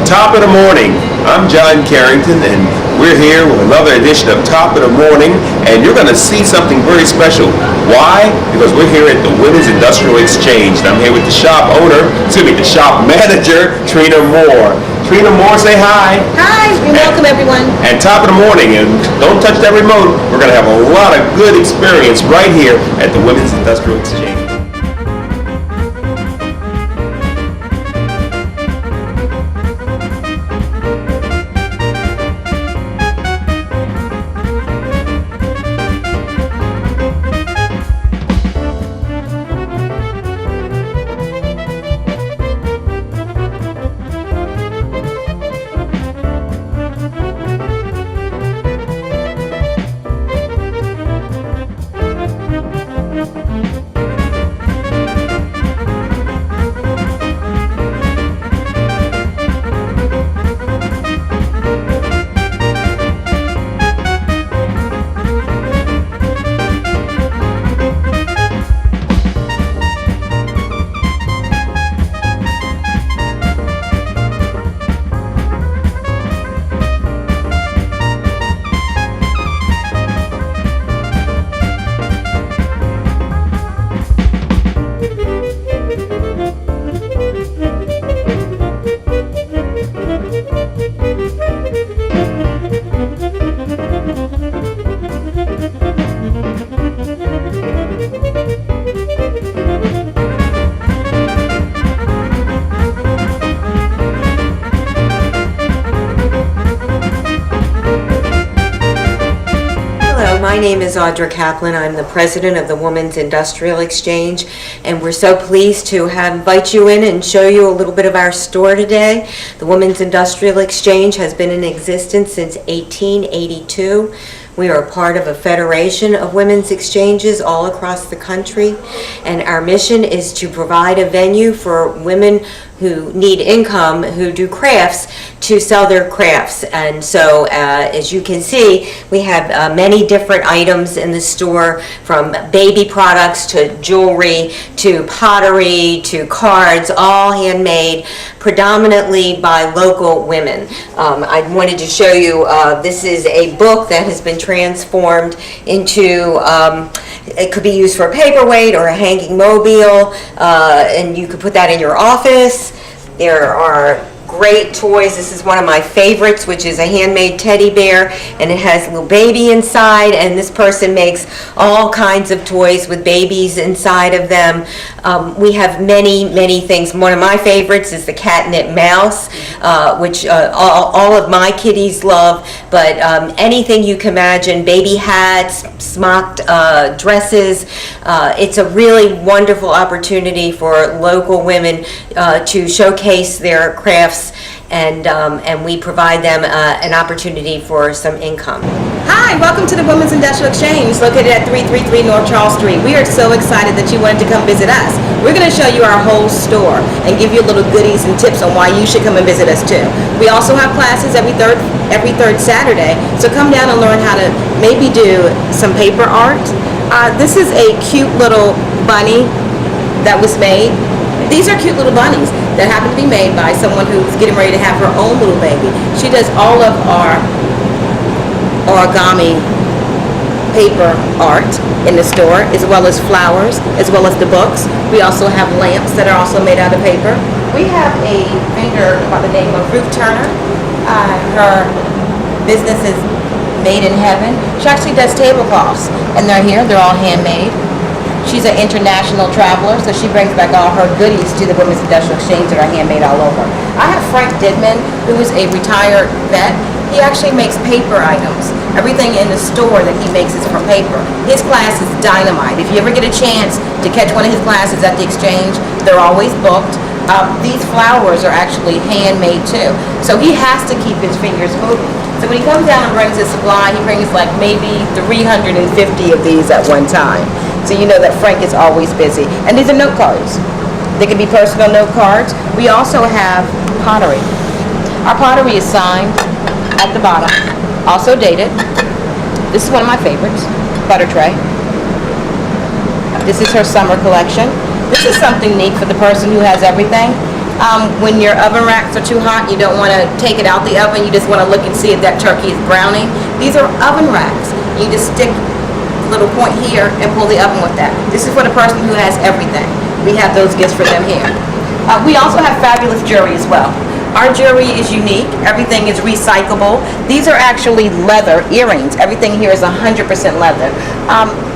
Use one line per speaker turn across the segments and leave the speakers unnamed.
Top of the morning. I'm John Carrington, and we're here with another edition of Top of the Morning, and you're going to see something very special. Why? Because we're here at the Women's Industrial Exchange, and I'm here with the shop manager, Trina Moore. Trina Moore, say hi.
Hi, and welcome everyone.
And Top of the Morning, and don't touch that remote. We're going to have a lot of good experience right here at the Women's Industrial Exchange.
My name is Audra Kaplan. I'm the president of the Women's Industrial Exchange, and we're so pleased to invite you in and show you a little bit of our store today. The Women's Industrial Exchange has been in existence since 1882. We are part of a federation of women's exchanges all across the country, and our mission is to provide a venue for women who need income, who do crafts, to sell their crafts. And so as you can see, we have many different items in the store, from baby products to jewelry to pottery to cards, all handmade predominantly by local women. I wanted to show you, this is a book that has been transformed into, it could be used for a paperweight or a hanging mobile, and you could put that in your office. There are great toys. This is one of my favorites, which is a handmade teddy bear, and it has a little baby inside, and this person makes all kinds of toys with babies inside of them. We have many things. One of my favorites is the catnip mouse, which all of my kiddies love, but anything you can imagine, baby hats, smocked dresses. It's a really wonderful opportunity for local women to showcase their crafts, and we provide them an opportunity for some income.
Hi, welcome to the Women's Industrial Exchange, located at 333 North Charles Street. We are so excited that you wanted to come visit us. We're going to show you our whole store and give you little goodies and tips on why you should come and visit us too. We also have classes every third Saturday, so come down and learn how to maybe do some paper art. This is a cute little bunny that was made. These are cute little bunnies that happen to be made by someone who's getting ready to have her own little baby. She does all of our origami paper art in the store, as well as flowers, as well as the books. We also have lamps that are also made out of paper. We have a vendor by the name of Ruth Turner. Her business is Made in Heaven. She actually does tablecloths, and they're here. They're all handmade. She's an international traveler, so she brings back all her goodies to the Women's Industrial Exchange that are handmade all over. I have Frank Didman, who is a retired vet. He actually makes paper items. Everything in the store that he makes is from paper. His class is dynamite. If you ever get a chance to catch one of his classes at the exchange, they're always booked. These flowers are actually handmade too. So he has to keep his fingers moving. So when he comes down and brings his supply, he brings like maybe 350 of these at one time. So you know that Frank is always busy. And these are note cards. They can be personal note cards. We also have pottery. Our pottery is signed at the bottom, also dated. This is one of my favorites, butter tray. This is her summer collection. This is something neat for the person who has everything. When your oven racks are too hot, you don't want to take it out the oven, you just want to look and see if that turkey is browning. These are oven racks. You just stick a little point here and pull the oven with that. This is for the person who has everything. We have those gifts for them here. We also have fabulous jewelry as well. Our jewelry is unique. Everything is recyclable. These are actually leather earrings. Everything here is 100% leather.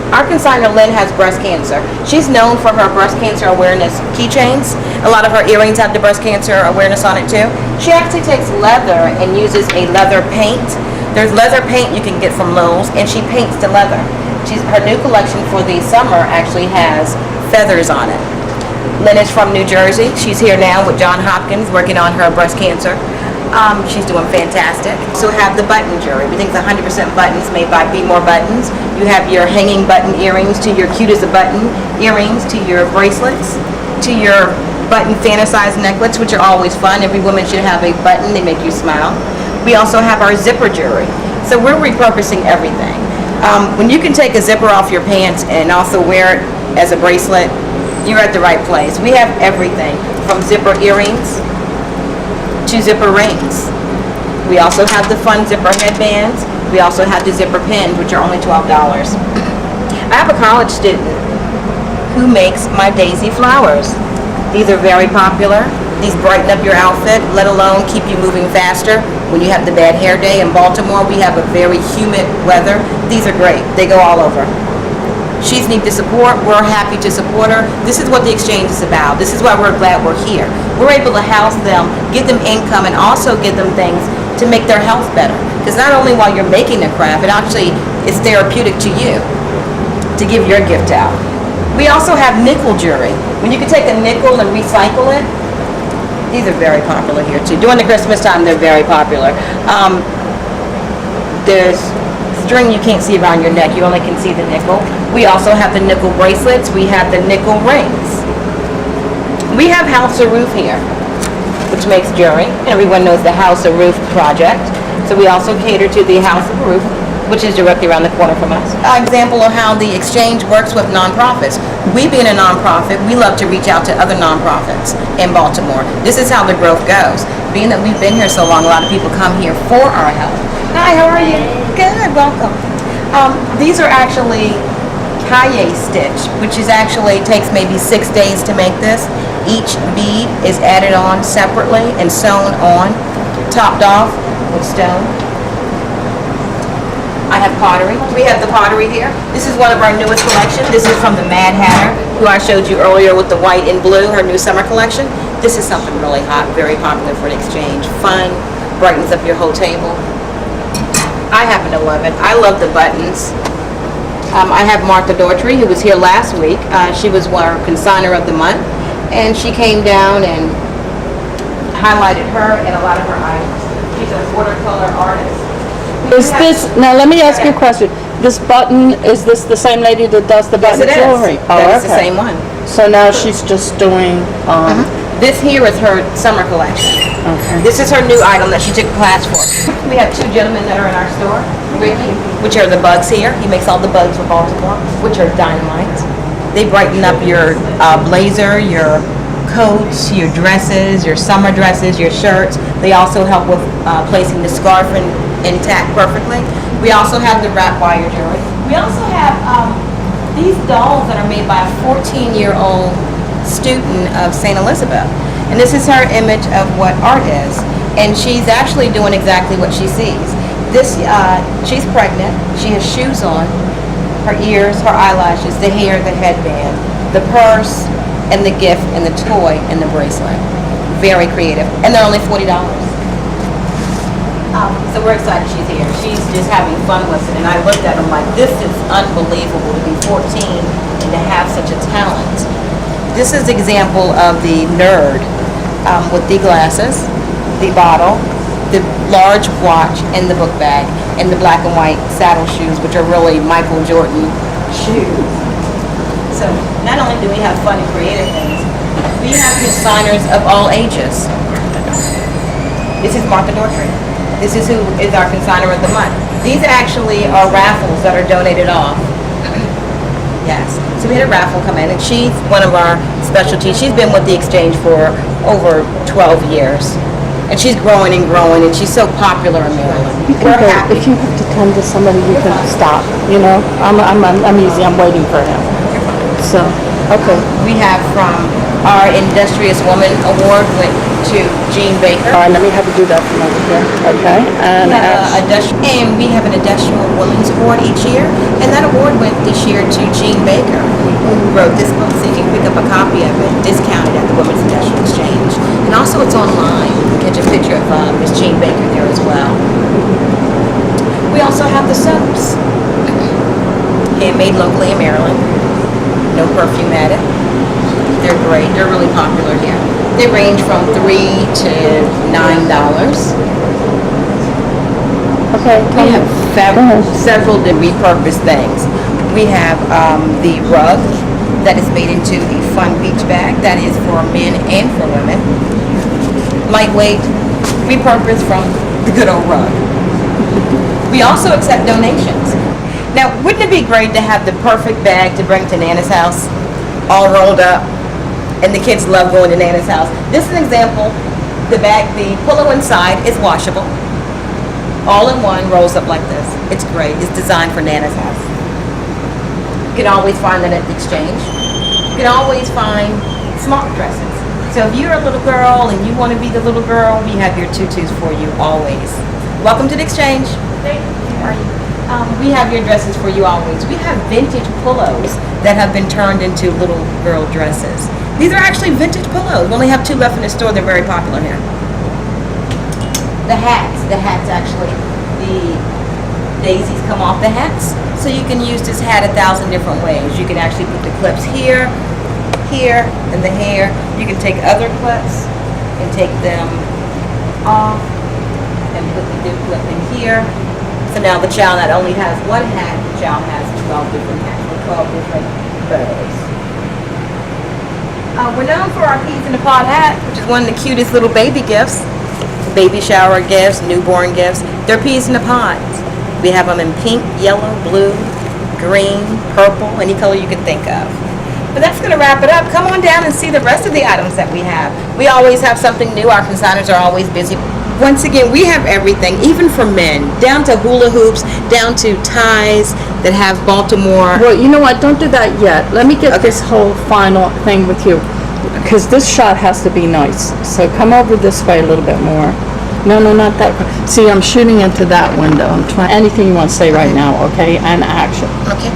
Our consignor, Lynn, has breast cancer. She's known for her breast cancer awareness keychains. A lot of her earrings have the breast cancer awareness on it too. She actually takes leather and uses a leather paint. There's leather paint you can get from Lowe's, and she paints the leather. Her new collection for the summer actually has feathers on it. Lynn is from New Jersey. She's here now with John Hopkins working on her breast cancer. She's doing fantastic. So have the button jewelry. We think it's 100% buttons made by Be More Buttons. You have your hanging button earrings to your cute as a button earrings to your bracelets to your button fantasized necklace, which are always fun. Every woman should have a button. They make you smile. We also have our zipper jewelry. So we're repurposing everything. When you can take a zipper off your pants and also wear it as a bracelet, you're at the right place. We have everything from zipper earrings to zipper rings. We also have the fun zipper headbands. We also have the zipper pins, which are only $12. I have a college student who makes my daisy flowers. These are very popular. These brighten up your outfit, let alone keep you moving faster. When you have the bad hair day in Baltimore, we have a very humid weather. These are great. They go all over. She's need to support. We're happy to support her. This is what the exchange is about. This is why we're glad we're here. We're able to house them, give them income, and also give them things to make their health better. Because not only while you're making the craft, it actually is therapeutic to you to give your gift out. We also have nickel jewelry. When you can take a nickel and recycle it, these are very popular here too. During the Christmas time, they're very popular. There's string you can't see around your neck, you only can see the nickel. We also have the nickel bracelets, we have the nickel rings. We have House of Roof here, which makes jewelry. Everyone knows the House of Roof project. So we also cater to the House of Roof, which is directly around the corner from us. An example of how the exchange works with nonprofits. We being a nonprofit, we love to reach out to other nonprofits in Baltimore. This is how the growth goes. Being that we've been here so long, a lot of people come here for our help. Hi, how are you? Good, welcome. These are actually cahier stitch, which is actually takes maybe 6 days to make this. Each bead is added on separately and sewn on, topped off with stone. I have pottery. We have the pottery here. This is one of our newest collections. This is from the Mad Hatter, who I showed you earlier with the white and blue, her new summer collection. This is something really hot, very popular for the exchange. Fun, brightens up your whole table. I happen to love it. I love the buttons. I have Martha Daughtry, who was here last week. She was our consignor of the month, and she came down and highlighted her and a lot of her items. She's a watercolor artist.
Is this, now let me ask you a question. This button, is this the same lady that does the button jewelry?
That is the same one.
So now she's just doing,
This here is her summer collection.
okay.
This is her new item that she took class for. We have 2 gentlemen that are in our store. Ricky, which are the bugs here. He makes all the bugs for Baltimore, which are dynamite. They brighten up your blazer, your coats, your dresses, your summer dresses, your shirts. They also help with placing the scarf intact perfectly. We also have the wrap wire jewelry. We also have these dolls that are made by a 14-year-old student of St. Elizabeth. And this is her image of what art is. And she's actually doing exactly what she sees. This, she's pregnant. She has shoes on, her ears, her eyelashes, the hair, the headband, the purse, and the gift, and the toy, and the bracelet. Very creative. And they're only $40. So we're excited she's here. She's just having fun with it. And I looked at them like, this is unbelievable to be 14 and to have such a talent. This is an example of the nerd with the glasses, the bottle, the large watch, and the book bag, and the black and white saddle shoes, which are really Michael Jordan shoes. So not only do we have fun and creative things, we have consigners of all ages. This is Martha Daughtry. This is who is our consignor of the month. These actually are raffles that are donated off. Yes. So we had a raffle come in, and she's one of our specialty. She's been with the exchange for over 12 years. And she's growing and growing, and she's so popular in Maryland. We're happy.
If you have to tend to somebody, you can stop, you know? I'm easy, I'm waiting for him. So, okay.
We have from our Industrious Woman Award went to Jean Baker.
All right, let me have you do that from over here, okay? And
And we have an Industrial Women's Award each year, and that award went this year to Jean Baker, who wrote this book, so you can pick up a copy of it, discounted at the Women's Industrial Exchange. And also it's online. You can catch a picture of Miss Jean Baker there as well. We also have the soaps. Handmade locally in Maryland. No perfume added. They're great. They're really popular here. They range from $3 to $9.
okay,
We have several repurposed things. We have the rug that is made into a fun beach bag that is for men and for women. Lightweight, repurposed from the good old rug. We also accept donations. Now, wouldn't it be great to have the perfect bag to bring to Nana's house, all rolled up, and the kids love going to Nana's house? This is an example. The bag, the pillow inside is washable. All in one, rolls up like this. It's great. It's designed for Nana's house. You can always find that at the exchange. You can always find smart dresses. So if you're a little girl and you want to be the little girl, we have your tutus for you always. Welcome to the exchange. Thank you. How are you? We have your dresses for you always. We have vintage pillows that have been turned into little girl dresses. These are actually vintage pillows. We only have 2 left in the store. They're very popular here. The hats actually, the daisies come off the hats. So you can use this hat 1,000 different ways. You can actually put the clips here, here, and the hair. You can take other clips and take them off and put the new clip in here. So now the child not only has one hat, the child has 12 different hats with 12 different bows. We're known for our peas in a pod hat, which is one of the cutest little baby gifts. Baby shower gifts, newborn gifts. They're peas in a pod. We have them in pink, yellow, blue, green, purple, any color you can think of. But that's going to wrap it up. Come on down and see the rest of the items that we have. We always have something new. Our consigners are always busy. Once again, we have everything, even for men, down to hula hoops, down to ties that have Baltimore.
well, you know what, don't do that yet. Let me get this whole final thing with you. Because this shot has to be nice. So come over this way a little bit more. No, not that. See, I'm shooting into that window. I'm trying, anything you want to say right now, okay? And action.
Okay.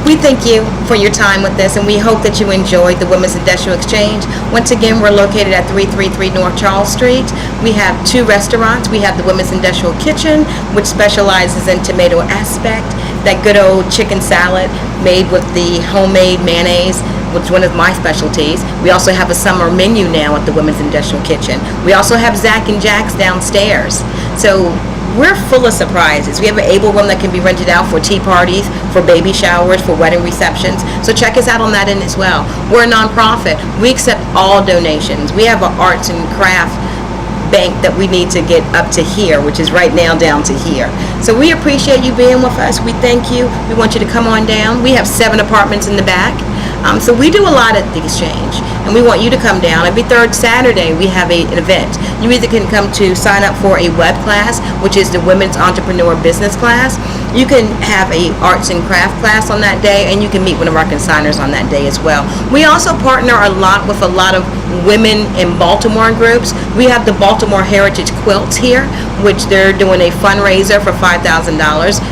We thank you for your time with this, and we hope that you enjoyed the Women's Industrial Exchange. Once again, we're located at 333 North Charles Street. We have 2 restaurants. We have the Women's Industrial Kitchen, which specializes in tomato aspect, that good old chicken salad made with the homemade mayonnaise, which is one of my specialties. We also have a summer menu now at the Women's Industrial Kitchen. We also have Zach and Jack's downstairs. So we're full of surprises. We have an able room that can be rented out for tea parties, for baby showers, for wedding receptions. So check us out on that end as well. We're a nonprofit. We accept all donations. We have an arts and craft bank that we need to get up to here, which is right now down to here. So we appreciate you being with us. We thank you. We want you to come on down. We have 7 apartments in the back. So we do a lot at the exchange, and we want you to come down. Every 3rd Saturday we have an event. You either can come to sign up for a web class, which is the Women's Entrepreneur Business class. You can have a arts and craft class on that day, and you can meet one of our consigners on that day as well. We also partner a lot with a lot of women in Baltimore groups. We have the Baltimore Heritage Quilts here, which they're doing a fundraiser for $5,000.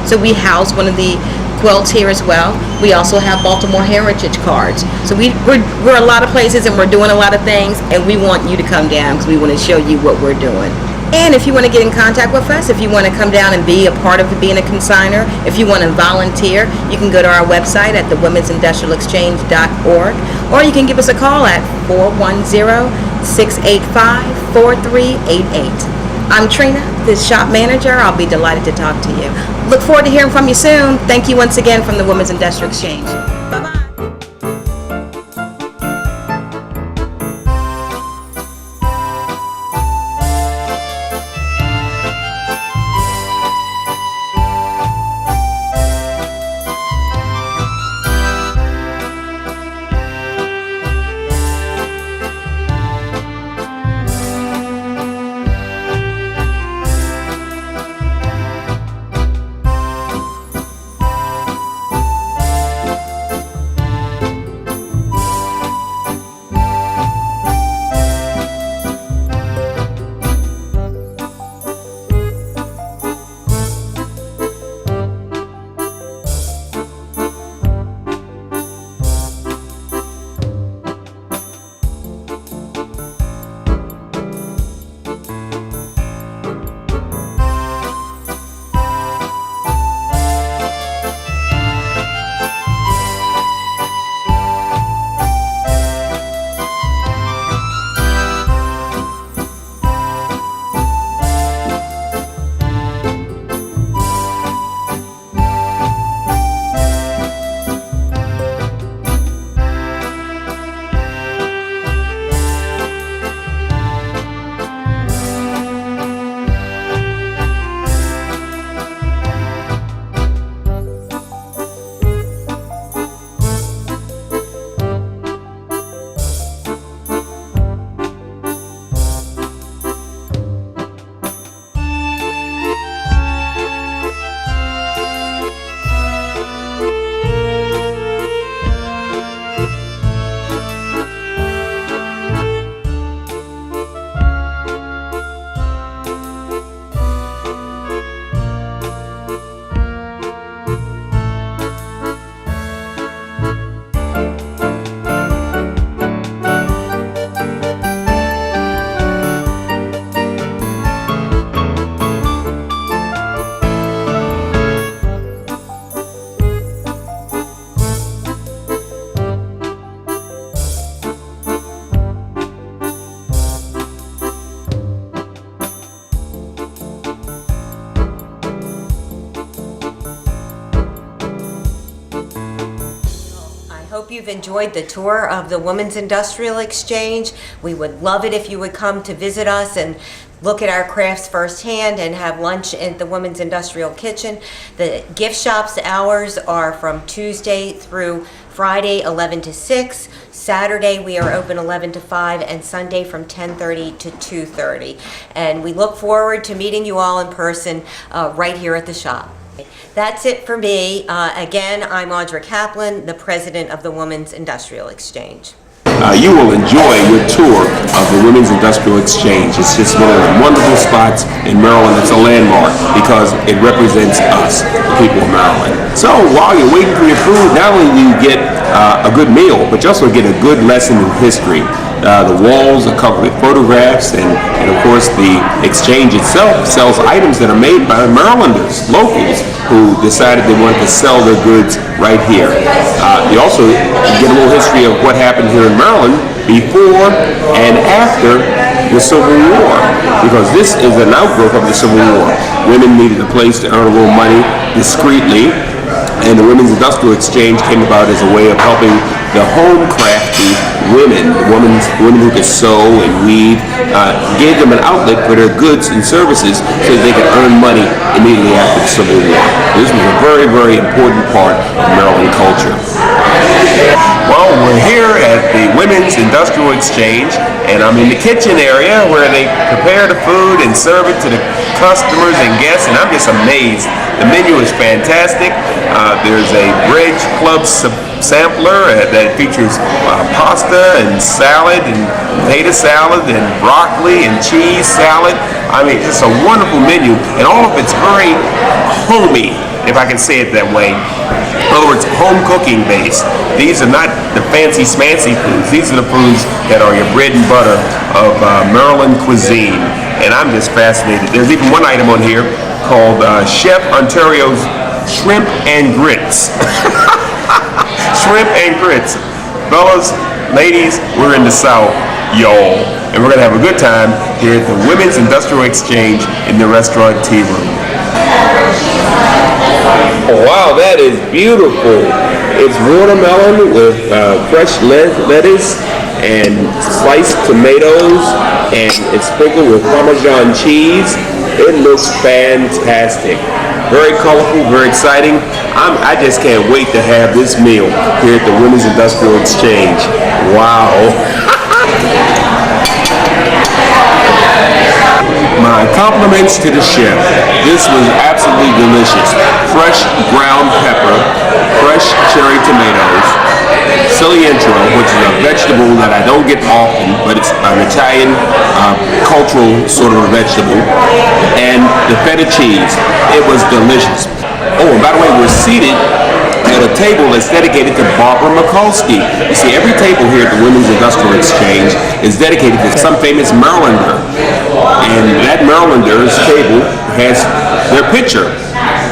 So we house one of the quilts here as well. We also have Baltimore Heritage cards. So we're a lot of places, and we're doing a lot of things, and we want you to come down because we want to show you what we're doing. And if you want to get in contact with us, if you want to come down and be a part of being a consigner, if you want to volunteer, you can go to our website at thewomens'industrialexchange.org, or you can give us a call at 410-685-4388. I'm Trina, the shop manager. I'll be delighted to talk to you. Look forward to hearing from you soon. Thank you once again from the Women's Industrial Exchange. Bye-bye.
hope you've enjoyed the tour of the Women's Industrial Exchange. We would love it if you would come to visit us and look at our crafts firsthand and have lunch at the Women's Industrial Kitchen. The gift shop's hours are from Tuesday through Friday 11 to 6, Saturday we are open 11 to 5, and Sunday from 10:30 to 2:30. And we look forward to meeting you all in person right here at the shop. That's it for me. Again, I'm Audra Kaplan, the president of the Women's Industrial Exchange.
You will enjoy your tour of the Women's Industrial Exchange. It's just one of the wonderful spots in Maryland. It's a landmark because it represents us, the people of Maryland. So while you're waiting for your food, not only do you get a good meal, but you also get a good lesson in history. The walls are covered with photographs, and of course the exchange itself sells items that are made by Marylanders, locals, who decided they wanted to sell their goods right here. You also get a little history of what happened here in Maryland before and after the Civil War, because this is an outgrowth of the Civil War. Women needed a place to earn a little money discreetly, and the Women's Industrial Exchange came about as a way of helping the home crafty women, women who could sew and weave, gave them an outlet for their goods and services so that they could earn money immediately after the Civil War. This was a very, very important part of Maryland culture. Well, we're here at the Women's Industrial Exchange, and I'm in the kitchen area where they prepare the food and serve it to the customers and guests, and I'm just amazed. The menu is fantastic. There's a Bridge Club sampler that features pasta and salad and potato salad and broccoli and cheese salad. I mean, it's a wonderful menu, and all of it's very homey, if I can say it that way. In other words, home cooking based. These are not the fancy smancy foods. These are the foods that are your bread and butter of Maryland cuisine. And I'm just fascinated. There's even one item on here called Chef Ontario's Shrimp and Grits. Shrimp and grits. Fellas, ladies, we're in the South, y'all. And we're going to have a good time here at the Women's Industrial Exchange in the restaurant tea room. Oh, wow, that is beautiful. It's watermelon with fresh lettuce and sliced tomatoes, and it's sprinkled with Parmesan cheese. It looks fantastic. Very colorful, very exciting. I just can't wait to have this meal here at the Women's Industrial Exchange. Wow. My compliments to the chef. This was absolutely delicious. Fresh ground pepper, fresh cherry tomatoes, cilantro, which is a vegetable that I don't get often, but it's an Italian cultural sort of a vegetable, and the feta cheese. It was delicious. Oh, and by the way, we're seated at a table that's dedicated to Barbara Mikulski. You see, every table here at the Women's Industrial Exchange is dedicated to some famous Marylander. And that Marylander's table has their picture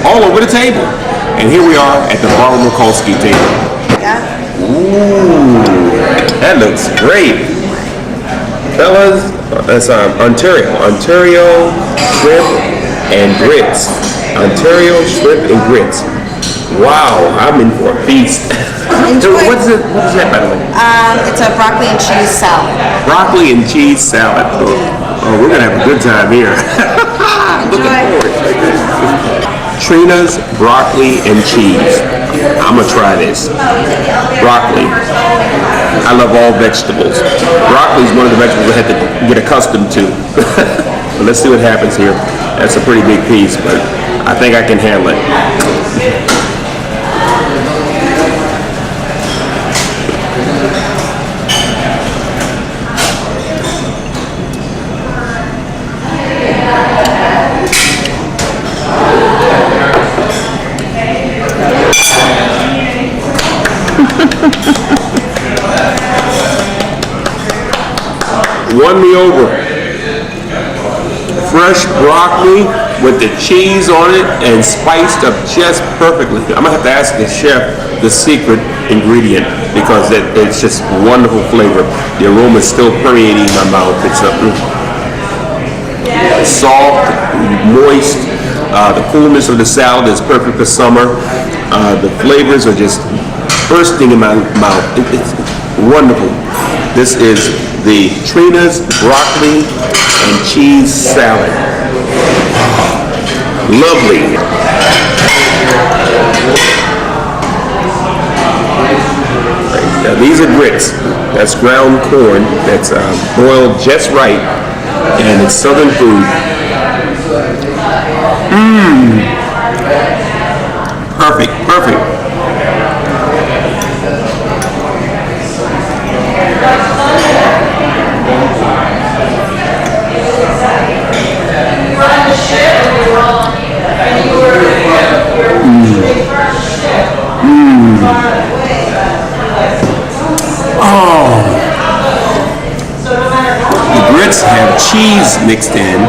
all over the table. And here we are at the Barbara Mikulski table. Ooh, that looks great. Fellas, that's Ontario shrimp and grits. Ontario shrimp and grits. Wow, I'm in for a feast. What is that, by the way?
It's a broccoli and cheese salad.
Broccoli and cheese salad. Oh, we're gonna have a good time here. Looking forward. Trina's broccoli and cheese. I'm gonna try this. Broccoli. I love all vegetables. Broccoli is one of the vegetables I had to get accustomed to. But let's see what happens here. That's a pretty big piece, but I think I can handle it. Won me over. Fresh broccoli with the cheese on it and spiced up just perfectly. I'm gonna have to ask the chef the secret ingredient because it's just wonderful flavor. The aroma is still permeating my mouth. It's soft, moist. The coolness of the salad is perfect for summer. The flavors are just bursting in my mouth. It's wonderful. This is the Trina's broccoli and cheese salad. Lovely. Now these are grits. That's ground corn that's boiled just right, and it's southern food. Perfect, perfect. The grits have cheese mixed in,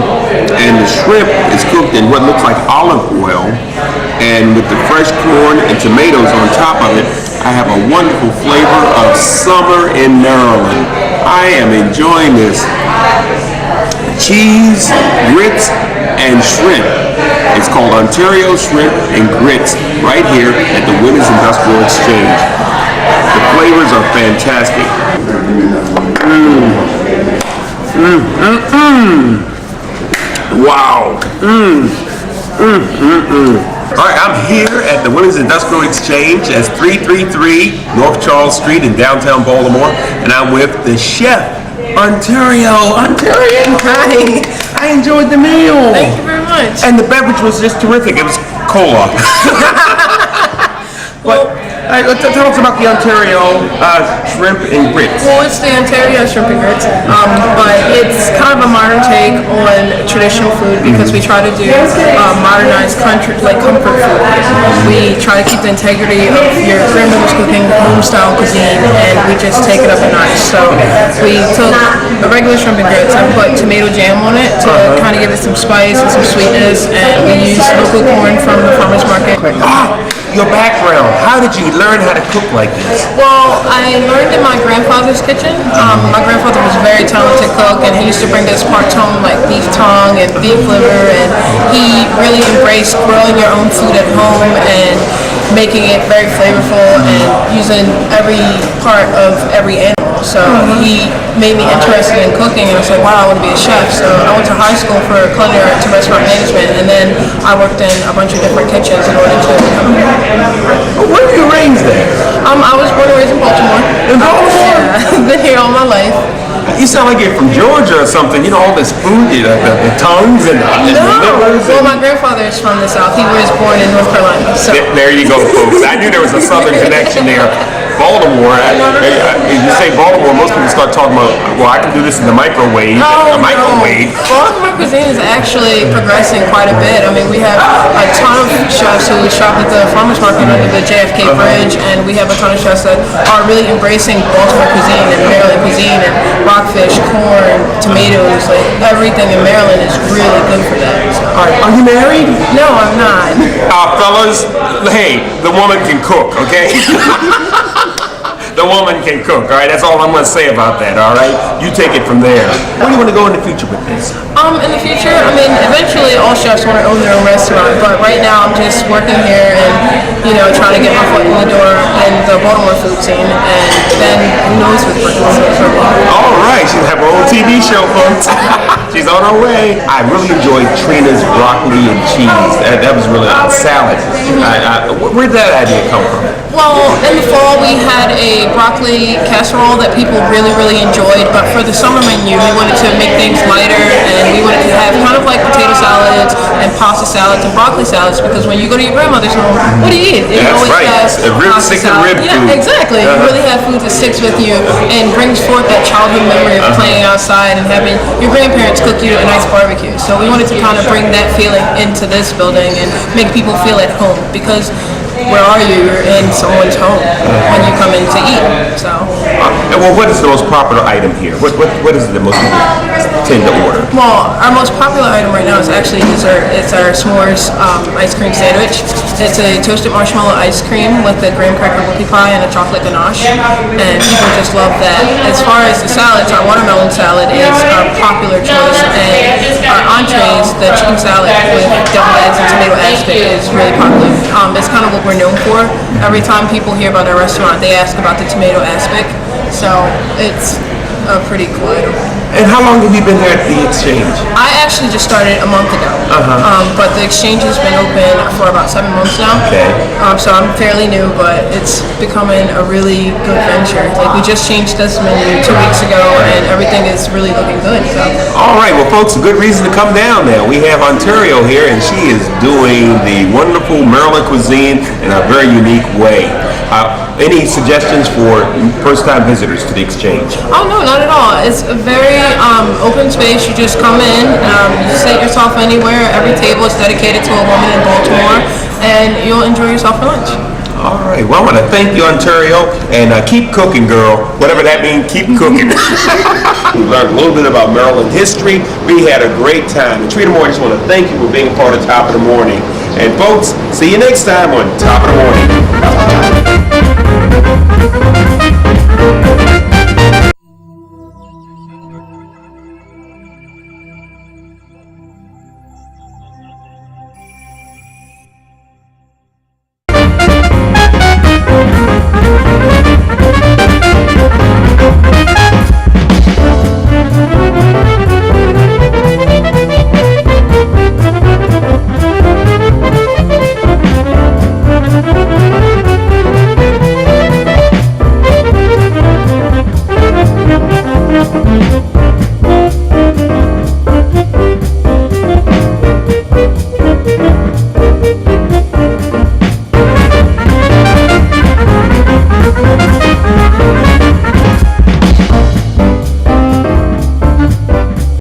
and the shrimp is cooked in what looks like olive oil, and with the fresh corn and tomatoes on top of it, I have a wonderful flavor of summer in Maryland. I am enjoying this. Cheese, grits, and shrimp. It's called Ontario Shrimp and Grits right here at the Women's Industrial Exchange. The flavors are fantastic. Wow. All right, I'm here at the Women's Industrial Exchange at 333 North Charles Street in downtown Baltimore, and I'm with the chef, Ontarian. Hi. I enjoyed the meal.
Thank you very much.
And the beverage was just terrific. It was cola. But tell us about the Ontario shrimp and grits.
Well, it's the Ontario shrimp and grits, but it's kind of a modern take on traditional food because we try to do modernized comfort food. We try to keep the integrity of your grandmother's cooking, home-style cuisine, and we just take it up a notch. So we took a regular shrimp and grits and put tomato jam on it to kind of give it some spice and some sweetness, and we use local corn from the farmer's market.
Your background, how did you learn how to cook like this?
Well, I learned in my grandfather's kitchen. My grandfather was a very talented cook, and he used to bring us part-tongue like beef tongue and beef liver, and he really embraced growing your own food at home and making it very flavorful and using every part of every animal. So he made me interested in cooking, and I was like, wow, I want to be a chef. So I went to high school for culinary arts and restaurant management, and then I worked in a bunch of different kitchens in order to become a chef.
Where were you raised at?
I was born and raised in Baltimore.
In Baltimore?
Yeah, been here all my life.
You sound like you're from Georgia or something. You know, all this food, the tongues and the livers.
Well, my grandfather is from the South. He was born in North Carolina. So.
There you go, folks. I knew there was a southern connection there. Baltimore, you say Baltimore, most people start talking about, well, I can do this in the microwave.
Oh,
a microwave.
No. Baltimore cuisine is actually progressing quite a bit. I mean, we have a ton of chefs who shop at the farmers market under the JFK Bridge, and we have a ton of chefs that are really embracing Baltimore cuisine and Maryland cuisine and rockfish, corn, tomatoes, like everything in Maryland is really good for that. So.
All right, are you married?
No, I'm not.
Fellas, hey, the woman can cook, okay? The woman can cook, all right? That's all I'm going to say about that, all right? You take it from there. Where do you want to go in the future with this?
In the future, I mean, eventually all chefs want to own their own restaurant, but right now I'm just working here and, trying to get my foot in the door in the Baltimore food scene, and then who knows what's working.
All right, she'll have her own TV show, folks. She's on her way. I really enjoyed Trina's broccoli and cheese. That was really a salad. Where'd that idea come from?
Well, in the fall we had a broccoli casserole that people really, really enjoyed, but for the summer menu we wanted to make things lighter, and we wanted to have kind of like potato salads and pasta salads and broccoli salads, because when you go to your grandmother's home, what do you eat? You
That's
always
right.
have
Rib
pasta salad.
food.
Yeah, exactly. You really have food that sticks with you and brings forth that childhood memory of playing outside and having your grandparents cook you a nice barbecue. So we wanted to kind of bring that feeling into this building and make people feel at home, because where are you? You're in someone's home when you come in to eat. So.
Well, what is the most popular item here? What is the most people tend to order?
Well, our most popular item right now is actually dessert. It's our s'mores ice cream sandwich. It's a toasted marshmallow ice cream with a graham cracker whoopie pie and a chocolate ganache, and people just love that. As far as the salads, our watermelon salad is our popular choice, and our entrees, the chicken salad with deviled eggs and tomato aspic is really popular. It's kind of what we're known for. Every time people hear about our restaurant, they ask about the tomato aspic. So it's a pretty cool item.
And how long have you been here at the Exchange?
I actually just started a month ago, but the Exchange has been open for about 7 months now.
Okay.
So I'm fairly new, but it's becoming a really good venture. Like we just changed this menu 2 weeks ago, and everything is really looking good. So.
All right, well, folks, a good reason to come down now. We have Ontario here, and she is doing the wonderful Maryland cuisine in a very unique way. Any suggestions for first-time visitors to the Exchange?
Oh no, not at all. It's a very open space. You just come in, you sit yourself anywhere. Every table is dedicated to a woman in Baltimore, and you'll enjoy yourself for lunch.
All right, well, I want to thank you, Ontario, and keep cooking, girl. Whatever that means, keep cooking. We learned a little bit about Maryland history. We had a great time. And Trina Moore, I just want to thank you for being a part of Top of the Morning. And folks, see you next time on Top of the Morning.